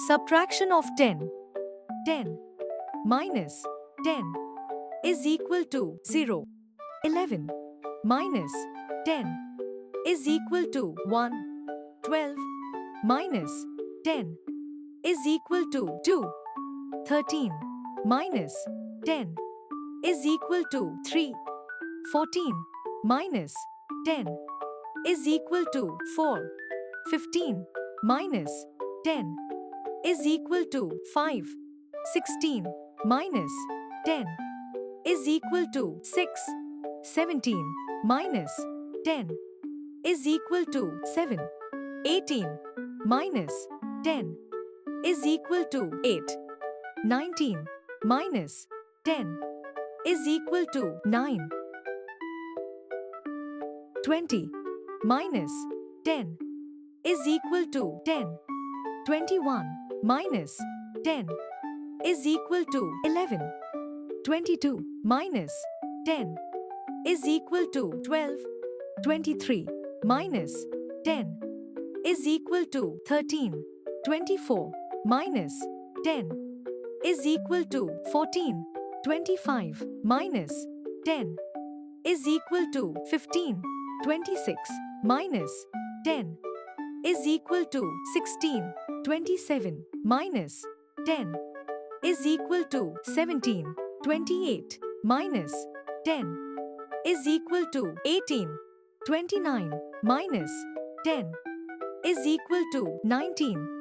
Subtraction of 10. 10 minus 10 is equal to 0. 11 minus 10 is equal to 1. 12 minus 10 is equal to 2. 13 minus 10 is equal to 3. 14 minus 10 is equal to 4. 15 minus 10 is equal to 5. 16 minus 10 is equal to 6. 17 minus 10 is equal to 7. 18 minus 10 is equal to 8. 19 minus 10 is equal to 9. 20 minus 10 is equal to 10. 21 minus 10 is equal to 11. 22 minus 10 is equal to 12. 23 minus 10 is equal to 13. 24 minus 10 is equal to 14. 25 minus 10 is equal to 15. 26 minus 10 is equal to 16. 27 minus 10 is equal to 17. 28 minus 10 is equal to 18. 29 minus 10 is equal to 19.